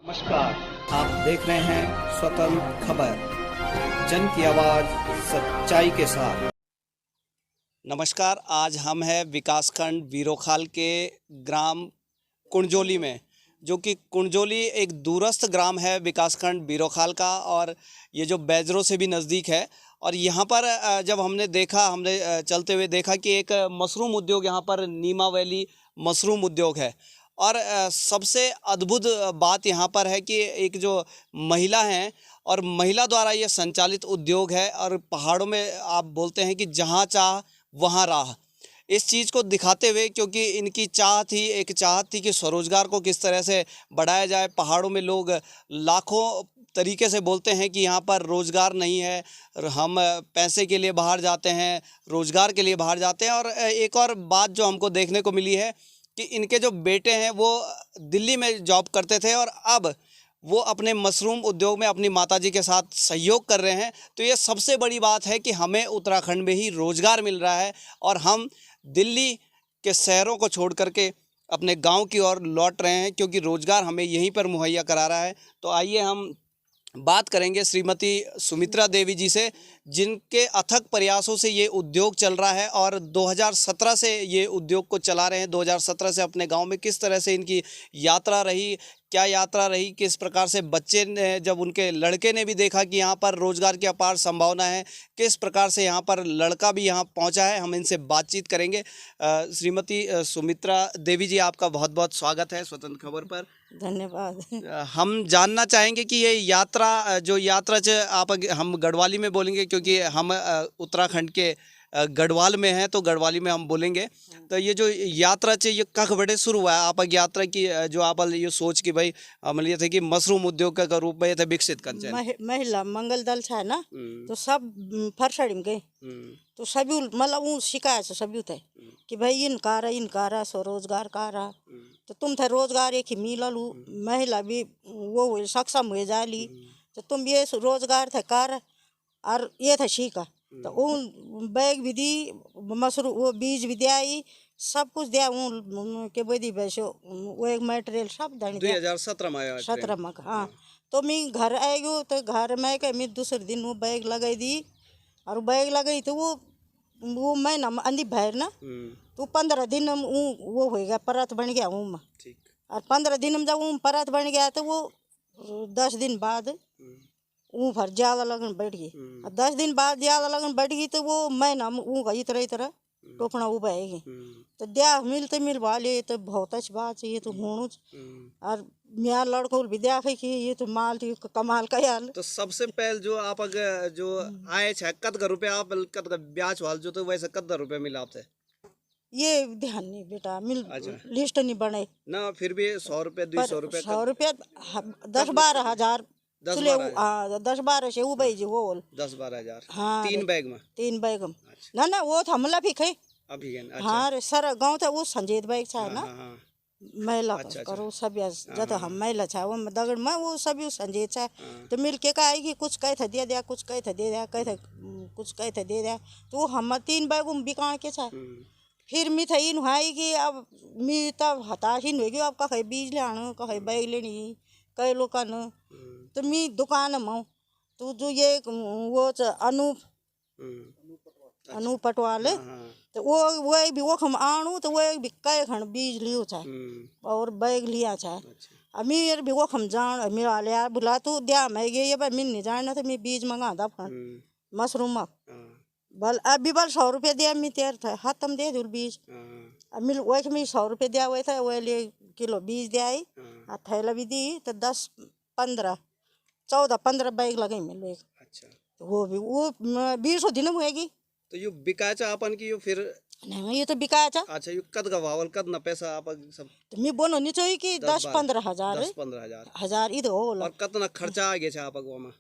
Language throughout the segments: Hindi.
नमस्कार, आप देख रहे हैं स्वतंत्र खबर, जन की आवाज सच्चाई के साथ। नमस्कार, आज हम हैं विकासखंड वीरोखाल के ग्राम कुंजोली में, जो कि कुंजोली एक दूरस्थ ग्राम है विकासखंड वीरोखाल का, और ये जो बैजरों से भी नज़दीक है। और यहाँ पर जब हमने चलते हुए देखा कि एक मशरूम उद्योग यहाँ पर नीमा वैली मशरूम उद्योग है। और सबसे अद्भुत बात यहाँ पर है कि एक जो महिला हैं और महिला द्वारा ये संचालित उद्योग है, और पहाड़ों में आप बोलते हैं कि जहाँ चाह वहाँ राह, इस चीज़ को दिखाते हुए, क्योंकि इनकी चाहत थी कि स्वरोजगार को किस तरह से बढ़ाया जाए। पहाड़ों में लोग लाखों तरीके से बोलते हैं कि यहाँ पर रोज़गार नहीं है, हम पैसे के लिए बाहर जाते हैं, रोज़गार के लिए बाहर जाते हैं। और एक और बात जो हमको देखने को मिली है कि इनके जो बेटे हैं वो दिल्ली में जॉब करते थे, और अब वो अपने मशरूम उद्योग में अपनी माताजी के साथ सहयोग कर रहे हैं। तो ये सबसे बड़ी बात है कि हमें उत्तराखंड में ही रोज़गार मिल रहा है, और हम दिल्ली के शहरों को छोड़ करके अपने गांव की ओर लौट रहे हैं, क्योंकि रोज़गार हमें यहीं पर मुहैया करा रहा है। तो आइए हम बात करेंगे श्रीमती सुमित्रा देवी जी से, जिनके अथक प्रयासों से ये उद्योग चल रहा है, और 2017 से ये उद्योग को चला रहे हैं। 2017 से अपने गांव में किस तरह से इनकी यात्रा रही, क्या यात्रा रही, किस प्रकार से बच्चे ने, जब उनके लड़के ने भी देखा कि यहाँ पर रोज़गार की अपार संभावना है, किस प्रकार से यहाँ पर लड़का भी यहाँ पहुँचा है, हम इनसे बातचीत करेंगे। श्रीमती सुमित्रा देवी जी, आपका बहुत बहुत स्वागत है स्वतंत्र खबर पर। धन्यवाद। हम जानना चाहेंगे कि ये हम गढ़वाली में बोलेंगे, क्योंकि हम उत्तराखंड के गढ़वाल में हैं, तो गढ़वाली में हम बोलेंगे। तो ये जो यात्रा ये कख बड़े शुरू हुआ है आप यात्रा की, जो आप ये सोच कि भाई हम ये थे कि मशरूम उद्योग का रूप में ये थे विकसित कर महिला मंगल दल था ना, तो सब फरसड़ी में गए, तो सभी मतलब वो शिकायत से सभी थे कि भाई इनकारा स्वरोजगार कारा, तो तुम थे रोजगार एक ही मिलल, महिला भी वो सक्षम हुए जाली, तो तुम ये रोजगार थे कार और ये था सीखा। तो उन बैग भी दी, मशरूम वो बीज भी दिया, सब कुछ दिया उन के बदी वैसे वो एक मटेरियल सब 2017 में। हाँ, तो मैं घर आएगी, तो घर में के मैं दूसरे दिन वो बैग लगाई दी, और बैग लगाई तो वो महीना अंधी भैर ना, तो 15 दिन वो हो गया, परत बन गया ऊम, और 15 दिन में जब ऊम परत बन गया तो वो 10 दिन बाद ऊँ भर ज़्यादा लगन बैठ गई, और 10 दिन बाद ज़्यादा लगन बैठ गई, तो वो महीना ऊँ का इतना टोपना उबाएगी, तो द्या मिल वाले, तो बहुत अच्छी बात है ये तो होणु। और मेरा लड़कों भी देखा कि ये तो माल थी कमाल का यार। तो सबसे पहले जो आप जो आए छे कद रुपया आप कद ब्याज वाल जो, तो वैसे कद रुपया मिला आपसे? ये ध्यान नहीं बेटा, मिल लिस्ट नहीं बने ना, फिर भी 100 रुपया 200 रुपया 100 रुपया 10-12 हजार 10-12 से उबई जी वो 10-12 हजार। हाँ, 3 बैग में? 3 बैग में। ना वो था हमला भी खाई अभी। अच्छा। हाँ रे सर, गाँव था वो संजीत बैग था ना, महिला करो सब जब हम महिला था वो दगड़ में वो सभी संजीत था, तो मिल के कहेगी कुछ कहे था दे दिया, कुछ कहे था दे दिया, कुछ कहे था दे दिया, तो हम 3 बैग में बिका के था। फिर मी थी नुहाई कि अब मी तब हताशी होगी, अब कहे बीज ले आना, कहे बैग लेनी, कई लोग न, तो मी दुकान में, तो जो ये वो अनूप पटवाले, तो वो भी वो हम आणू, तो वो भी कई खंड बीज लियो था और बैग लिया था। अमीर भी वो हम जान मेरा लिया बुला, तू दिया मैं गई, भाई मिल नहीं जाना, तो मैं बीज मंगा था मशरूम बल अभी बल 100 रुपया दिया, मैं तेर था हाथ हम दे दूर बीज, मिल वही में 100 रुपया दिया हुआ था, वो लिए किलो बीज दिया, थैला भी दी, तो 14-15 बैग लगे मिल। अच्छा, तो वो भी वो 20 दिन हुएगी, तो ये बिकाचा अपन की फिर नहीं ये तो बिकाया था। अच्छा, ये कद गवावल कद न पैसा आप सब? तो मैं बोलो नहीं चाहिए कि 10-15 हजार 10-15 हजार इधर हो, और कितना खर्चा आ गया आप में?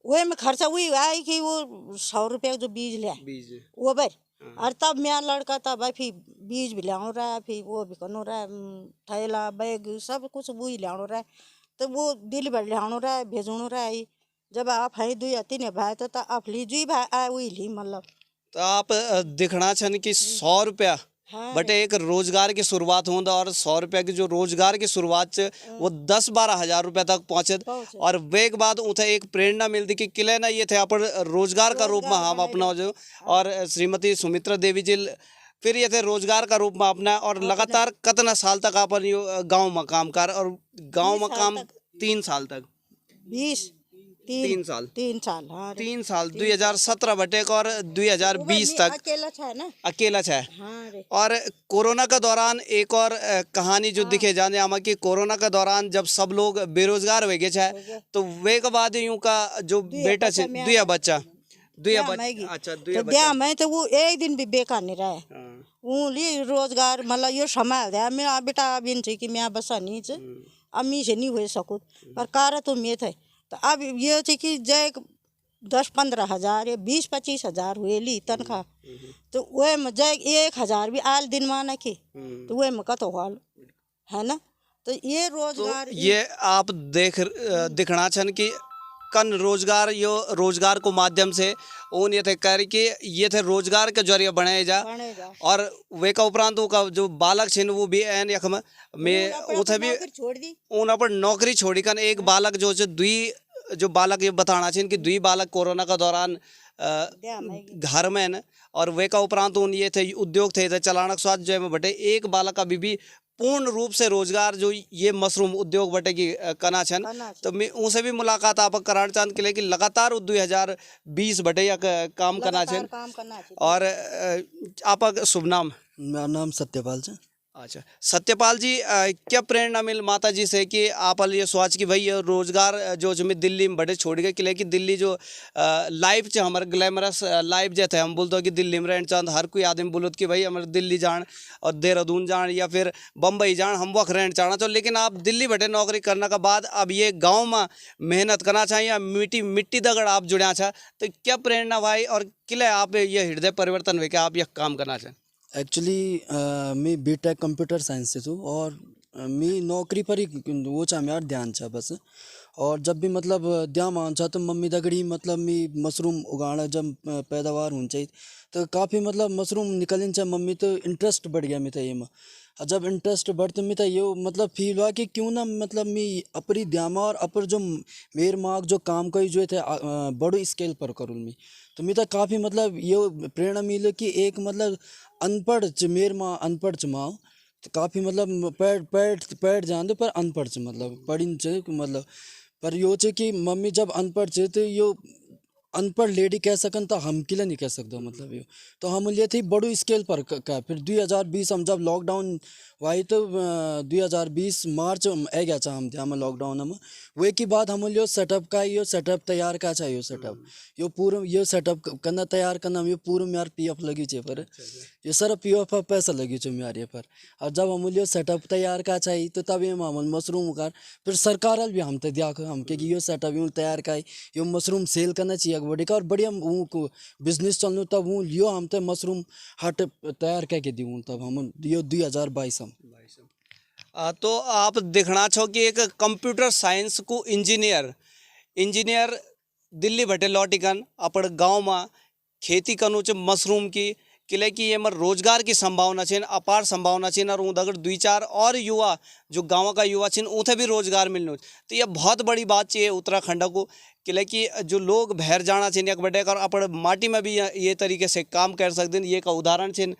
वो में खर्चा वही आई कि वो 100 रुपया जो बीज लिया वो भाई, और तब मेरा लड़का था भाई, फिर बीज भी लिया रहा है, फिर वो भी करना रहा है, थैला बैग सब कुछ वही लिया रहा है, तो वो डिलीवर लिया रहा है, भेजना रहा है। जब आप है 2 या 3 भाई, तो आप लीजिए भाई आए वही ली, मतलब तो आप दिखना छन कि 100 रुपया हाँ बट एक रोजगार की शुरुआत होंदा और 100 रुपये की जो रोजगार की शुरुआत च वो 10-12 हजार रुपये तक पहुंचे पहुंचे। और वे के बाद उसे एक प्रेरणा मिलती कि किले ना ये थे अपन रोजगार का रूप में हम बनाए अपना जो और श्रीमती सुमित्रा देवी जी फिर ये थे रोजगार का रूप में अपना और लगातार कितना साल तक अपन गाँव में काम कर और गाँव में 20 साल काम तक। 3 साल तक 20 3 साल 3 साल हाँ 3 साल 2017 बटेक और 2020 तक अकेला था ना। अकेला है। हाँ रे और कोरोना के दौरान एक और कहानी जो दिखे जाने आमा कि कोरोना के दौरान जब सब लोग बेरोजगार हो गए है तो वे के बाद यूं का जो बेटा बच्चा छे में दुया बच्चा अच्छा दुया तो द्या मैं तो वो एक दिन भी बेकार नहीं रहा है। हाँ, वो ली रोजगार मतलब यो संभाल दिया मेरा बेटा अब इन कि मैं बसा नहीं च अम्मी से नहीं हुए सकूँ पर कार तो मैं थे तो अब ये थे कि जय 10-15 हजार या 20-25 हजार हुए ली तनख्वाह तो वह में जय 1 हजार भी आल दिन माना की तो वह में कतो हाल है ना। तो ये रोजगार ये आप दिखना छन कि कन रोजगार यो रोजगार को माध्यम से उन ये थे कर कि ये थे रोजगार के जरिए बनाए जा बनेगा और वे का उपरांत का जो बालक छिन वो भी एन यख में उथे भी छोड़ दी उन पर नौकरी छोड़ी कन एक बालक जो जो बालक ये बताना चाहिए कि 2 बालक कोरोना का दौरान घर में न और वे का उपरांत उन ये थे उद्योग थे चलानक स्वाद जो है बटे एक बालक अभी भी पूर्ण रूप से रोजगार जो ये मशरूम उद्योग बटे की कना छन तो मैं उनसे भी मुलाकात आप कराना चाहत के लिए कि लगातार 2020 बटे या काम करना छन और आप शुभ नाम। मेरा नाम सत्यपाल है। अच्छा सत्यपाल जी क्या प्रेरणा मिल माता जी से कि आप ये सोच कि भाई ये रोजगार जो जमी दिल्ली में बड़े छोड़ गए कि लेकिन दिल्ली जो लाइफ च हमारे ग्लैमरस लाइफ जैसे हम बोलते हो कि दिल्ली में रहना चाहते हर कोई आदमी बोलते कि भाई हमारे दिल्ली जान और देहरादून जान या फिर बम्बई जान हम वक्त रहना चाहना तो लेकिन आप दिल्ली बैठे नौकरी करने के बाद अब ये गाँव में मेहनत करना चाहिए या मिट्टी दगड़ आप जुड़ा छा तो क्या प्रेरणा भाई और किले आप ये हृदय परिवर्तन हुए कि आप यह काम करना चाहें। एक्चुअली मैं बीटेक कंप्यूटर साइंस से हूँ और मैं नौकरी पर ही वो चाह मेरा ध्यान था बस। और जब भी मतलब ध्यान मान चाह तो मम्मी दगड़ी मतलब मैं मशरूम उगाना जब पैदावार होनी चाहिए तो काफ़ी मतलब मशरूम निकलने चाहे मम्मी तो इंटरेस्ट बढ़ गया मेरा ये में। और जब इंटरेस्ट बढ़ते मैं तो ये मतलब फील हुआ कि क्यों ना मतलब मैं अपनी ध्यान और अपर जो मेरे मार्ग जो काम करी जो थे बड़ो स्केल पर करूँ मैं तो मैं तो काफ़ी मतलब ये प्रेरणा मिले कि एक मतलब अनपढ़ च मेरे माँ अनपढ़ च माँ तो काफ़ी मतलब पैड जान दे पर अनपढ़ च मतलब पढ़ी च मतलब पर यो च कि मम्मी जब अनपढ़ च तो यो अनपढ़ लेडी कह सकन तो हम किला नहीं कह सकते मतलब ये तो हम लिए थे बड़ो स्केल पर का फिर 2020 हम जब लॉकडाउन वाई तो 2020 मार्च आ गया था हम थे लॉकडाउन में वे की बाद हम लियो सेटअप का यो सेटअप तैयार का चाहिए सेटअप यो पूरा ये सेटअप करना तैयार करना ये पूरा मेरे पीएफ लगी चे पर ये सर पीएफ पैसा लगी चे मेरे पर और जब हम लियो सेटअप तैयार का चाहिए तो तब ये मामूल मशरूम कर फिर सरकार भी हम दिया हम के यो सेटअप यूँ तैयार का यो मशरूम सेल करना चाहिए बड़ी का और बढ़िया वो बिजनेस चलने तब वो लियो हम तो मशरूम हट तैयार करके दूँ तब हम यो 2022 हम तो आप देखना छो कि एक कंप्यूटर साइंस को इंजीनियर दिल्ली भटे लौटिकन अपन गांव में खेती कनु च मशरूम की किले की ये मर रोजगार की संभावना छिन अपार संभावना छिन और अगर 2-4 और युवा जो गाँव का युवा छिन उन्हें भी रोजगार मिलने तो ये बहुत बड़ी बात चाहिए उत्तराखंड को किले की जो लोग बाहर जाना छिन एक बटे कर अपन माटी में भी ये तरीके से काम कर सकते हैं। ये का उदाहरण छिन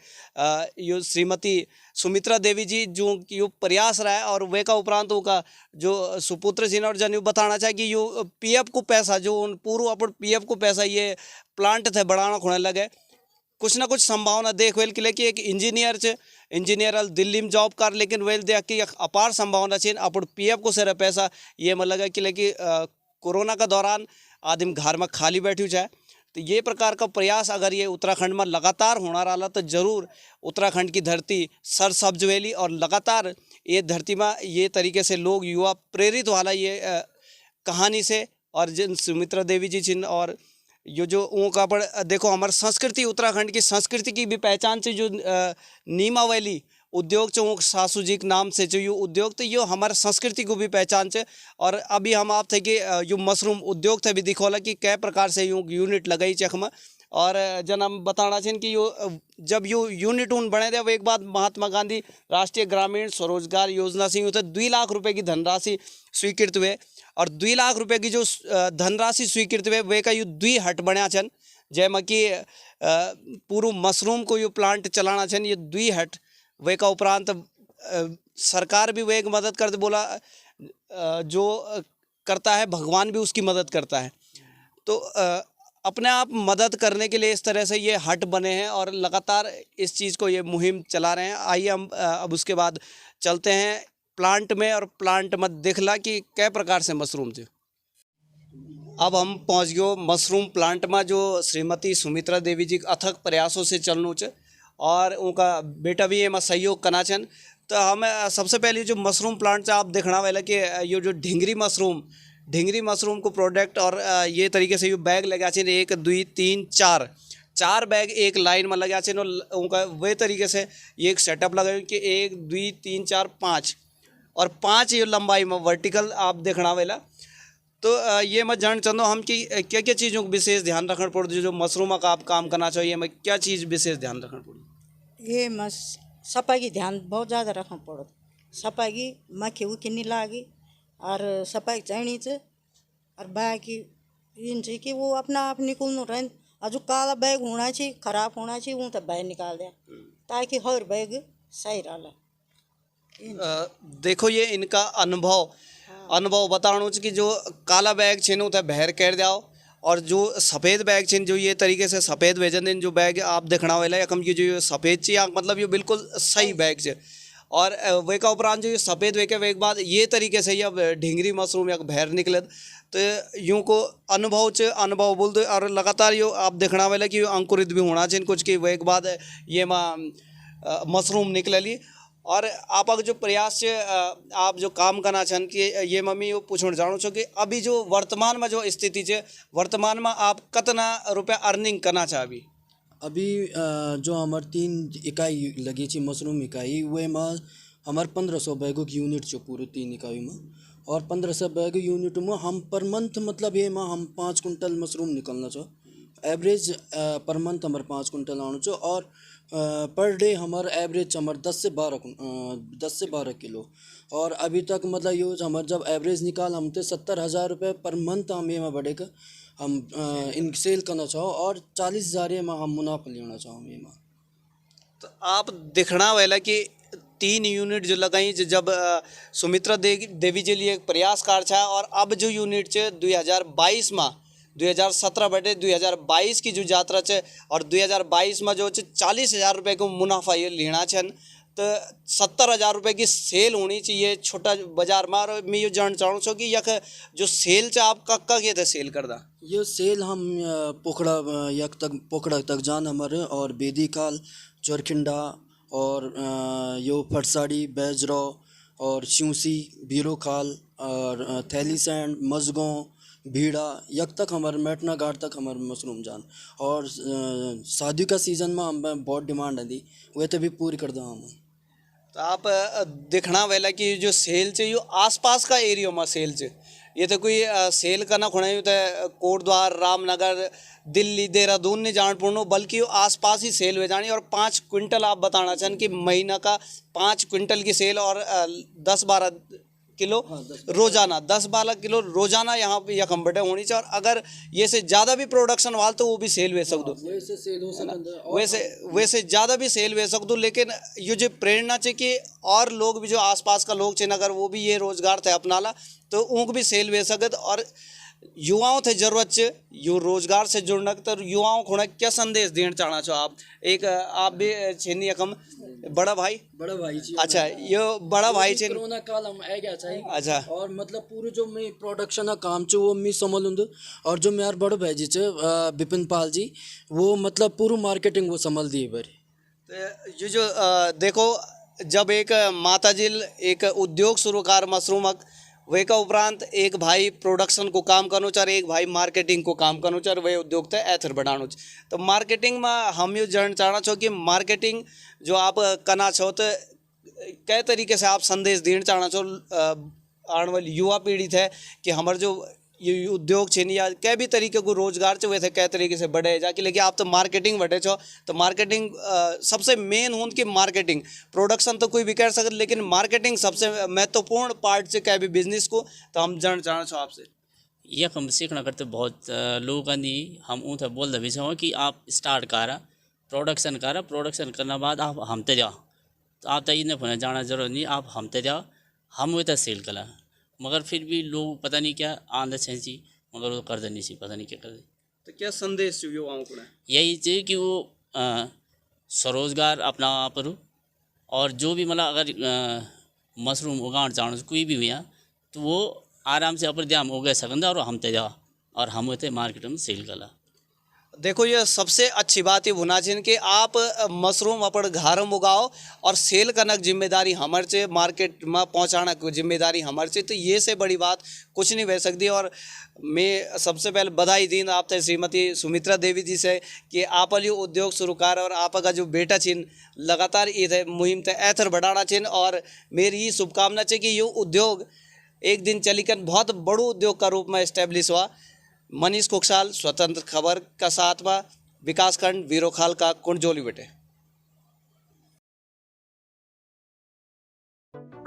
यो श्रीमती सुमित्रा देवी जी जो यो प्रयास रहा है और वे का उपरांत का जो सुपुत्र छिन और जन बताना चाहे कि यो पीएफ को पैसा जो पूरा अपन पीएफ को पैसा ये प्लांट थे बढ़ाना खोने लगे कुछ ना कुछ संभावना देख वेल के कि एक इंजीनियर दिल्ली में जॉब कर लेकिन वेल देख कि अपार संभावना छिन अपन पीएफ को सारा पैसा ये में लगा कि कोरोना का दौरान आदमी घर में खाली बैठी जाए तो ये प्रकार का प्रयास अगर ये उत्तराखंड में लगातार होना रहा तो जरूर उत्तराखंड की धरती सरसब्ज वेली और लगातार ये धरती में ये तरीके से लोग युवा प्रेरित वाला ये कहानी से और जिन सुमित्रा देवी जी जिन और ये जो उनका पर देखो हमारी संस्कृति उत्तराखंड की संस्कृति की भी पहचान से जो नीमावली उद्योग चो सासू जी के नाम से जो ये उद्योग तो ये हमारे संस्कृति को भी पहचान से और अभी हम आप थे कि यो मशरूम उद्योग थे भी दिखोला कि कै प्रकार से यूँ यूनिट लगाई चख में और जन हम बताना चाहिए कि यो जब यो यूनिट उन बने थे, वो एक बात महात्मा गांधी राष्ट्रीय ग्रामीण स्वरोजगार योजना से यूँ 2 लाख रुपए की धनराशि स्वीकृत हुए, और 2 लाख रुपए की जो धनराशि स्वीकृत हुए वे का यू 2 हट बना छन, जैमा कि पूरा मशरूम को यो प्लांट चलाना छन, ये 2 हट वे का उपरांत सरकार भी वे एक मदद करते, बोला जो करता है भगवान भी उसकी मदद करता है। तो अपने आप मदद करने के लिए इस तरह से ये हट बने हैं और लगातार इस चीज़ को ये मुहिम चला रहे हैं। आइए हम अब उसके बाद चलते हैं प्लांट में, और प्लांट में दिखला कि कै प्रकार से मशरूम थे। अब हम पहुंच गयो मशरूम प्लांट में, जो श्रीमती सुमित्रा देवी जी अथक प्रयासों से चलनू च, और उनका बेटा भी एम सहयोग करना छन। तो हमें सबसे पहले जो मशरूम प्लांट आप देखना वाला कि ये जो ढिंगरी मशरूम को प्रोडक्ट, और ये तरीके से ये बैग लगा छे 1 2 3 4 बैग एक लाइन में लगा छे, उनका वे तरीके से ये एक सेटअप लगा कि 1 2 3 4 5 और 5 ये लंबाई में वर्टिकल आप देखना वाला। तो ये मैं जानना चाहता हूँ हम कि क्या क्या चीज़ों को विशेष ध्यान रखना पड़ता है, जो मशरूम का आप काम करना चाहिए, मैं क्या चीज़ विशेष ध्यान रखना पड़ता? ये सफाई की ध्यान बहुत ज़्यादा रखना पड़ो, सफाई की मक्खी उखी नहीं लागी, और सफाई चाहिए च, और बाकी इन चाहिए कि वो अपना आप निकलना रहे, और जो काला बैग होना चाहिए खराब होना चाहिए वो तो बाहर निकाल दे, ताकि हर बैग सही रहा। देखो ये इनका अनुभव बताना कि जो काला बैग छे उसे बाहर कर दिया, और जो सफ़ेद बैग छे जो ये तरीके से सफ़ेद भेजन दिन जो बैग आप देखना वाला है की जो सफ़ेद चाहिए मतलब ये बिल्कुल सही बैग छे, और वे का उपरांत जो ये सफ़ेद वे के वे बाद ये तरीके से अब ढिंगरी मशरूम या बाहर निकले, तो यूँ को अनुभव बोल दो, और लगातार यो आप देखना वाला कि अंकुरित भी होना चाहिए कुछ की वे के बाद ये मशरूम निकलली। और आप अगर जो प्रयास से आप जो काम करना चाहन कि ये मम्मी वो पूछना चाहूँ छो कि अभी जो वर्तमान में जो स्थिति है, वर्तमान में आप कितना रुपया अर्निंग करना चाहे? अभी जो हमारे 3 इकाई लगी थी मशरूम इकाई, वे में हमारे 1500 बैगों की यूनिट जो पूरे 3 इकाई में, और 1500 बैग यूनिट में हम पर मंथ मतलब ये में हम 5 कुंटल मशरूम निकलना चाहो, एवरेज पर मंथ हमारे 5 कुंटल आना चाहो, और पर डे हमारा एवरेज हमारे 10 से 12 किलो। और अभी तक मतलब ये हमारे जब एवरेज निकाल हम तो 70,000 रुपये पर मंथ हम ये में बढ़ेगा, हम इन सेल करना चाहो, और 40,000 में हम मुनाफा लेना चाहो ये में। तो आप दिखना वाला कि 3 यूनिट जो लगाई जब सुमित्रा देवी जी लिए एक प्रयास कार था, और अब जो यूनिट 2022 में 2017 बटे 2022 की जो यात्रा है, और 2022 में जो 40,000 रुपये को मुनाफा ये लेना छन, तो 70,000 रुपये की सेल होनी चाहिए छोटा बाजार में। और मैं ये जानना चाहूँ छो कि यख जो सेल च आप कक्का के थे सेल करदा? ये सेल हम पोखड़ा तक जान हमारे, और बेदी खाल चोरखिंडा और यो फरसाड़ी बैजरो और शिवसी बीरो खाल और थैली सैंड मजगों भीड़ा यक तक हमारे मेटना घाट तक हमारे मशरूम जान। और शादी का सीज़न में हम बहुत डिमांड है दी, वह तो भी पूरी कर दो हम। तो आप देखना वाला कि जो सेल च यो आसपास का एरिया में सेल च, ये तो कोई सेल करना खुना तो कोटद्वार रामनगर दिल्ली देहरादून नहीं जान पड़ो, बल्कि वो आसपास ही सेल हो जानी। और 5 क्विंटल आप बताना चाहें कि महीना का 5 क्विंटल की सेल, और 10-12 किलो रोजाना 10-12 किलो रोजाना यहाँ पे यकम बटे होनी चाहिए। और अगर ये से ज़्यादा भी प्रोडक्शन वाल तो वो भी सेल वे सकते, वैसे सेल हो सकता, वैसे ज़्यादा भी सेल वे सकते। लेकिन ये जो प्रेरणा चाहिए कि और लोग भी जो आसपास का लोग चाहिए अगर वो भी ये रोज़गार थे अपनाला तो उनको भी सेल वे सकते। और युवाओं थे जरूरत है यो रोजगार से जुड़ने, तो युवाओं को क्या संदेश देना चाहना चाहो आप? एक आप भी छेनी यकम बड़ा भाई जी। अच्छा, ये बड़ा भाई छे कोरोना काल हम आ गया चाहिए। अच्छा, और मतलब पूरे जो मैं प्रोडक्शन का काम च वो मैं संभालूँ, और जो मेरे बड़े भाई जी बिपिन पाल जी वो मतलब पूरी मार्केटिंग वो संभाल दिए बारे। तो ये जो देखो जब एक माता जी एक उद्योग शुरू कार मशरूम वे का उपरांत एक भाई प्रोडक्शन को काम करनो चार, एक भाई मार्केटिंग को काम करनो चार, वे उद्योग थे ऐथर बढ़ानो। तो मार्केटिंग में हम ये जानना चाहना छो कि मार्केटिंग जो आप करना छो तो कै तरीके से आप संदेश देना चाहना छो आने वाली युवा पीढ़ी थे कि हमारे जो ये उद्योग छिन या कै भी तरीके को रोजगार च वैसे कै तरीके से बढ़े जाके, लेकिन आप तो मार्केटिंग बढ़े छो, तो मार्केटिंग सबसे मेन हूँ कि मार्केटिंग, प्रोडक्शन तो कोई भी कर सकते, लेकिन मार्केटिंग सबसे महत्वपूर्ण पार्ट से कै भी बिजनेस को। तो हम जान छो आपसे यख हम सीखना करते बहुत लोग नहीं, हम उनसे बोल दे छो कि आप स्टार्ट करा, प्रोडक्शन करा, प्रोडक्शन करने बाद आप हमते जाओ, तो आप तो इन्हें फोन जाना जरूर नहीं, आप हमते जाओ, हम वो तो सेल करा। मगर फिर भी लोग पता नहीं क्या आंदा छी, मगर वो कर देनी सी, पता नहीं क्या कर दे। तो क्या संदेश युवाओं को? यही चाहिए कि वो स्वरोजगार अपना पर, और जो भी मतलब अगर मशरूम उगाड़ चाहो कोई भी हुआ तो वो आराम से अपन ध्यान उगा सकता और हम जा और हम होते मार्केट में सेल करा। देखो ये सबसे अच्छी बात ये होना चाहिए कि आप मशरूम अपन घर में उगाओ और सेल करने की जिम्मेदारी हमारे से, मार्केट में पहुंचाना की जिम्मेदारी हमारे से, तो ये से बड़ी बात कुछ नहीं बह सकती। और मैं सबसे पहले बधाई दी आपसे श्रीमती सुमित्रा देवी जी से कि आप ये उद्योग शुरू कर और आपका जो बेटा छिन लगातार ये मुहिम ते ऐथर बढ़ाना छिन। और मेरी ये शुभकामना है कि ये उद्योग एक दिन चलिकर बहुत बड़ो उद्योग का रूप में इस्टेब्लिश हुआ। मनीष कुकसाल, स्वतंत्र खबर का साथ में विकासखंड वीरोखाल का कुंडजोली बेटे।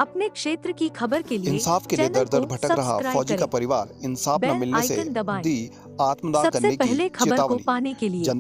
अपने क्षेत्र की खबर के लिए इंसाफ के लिए दर दर भटक रहा फौजी का परिवार इंसाफ न मिलने से दी आत्मदाह करने की सबसे पहले खबर को चेतावनी। पाने के लिए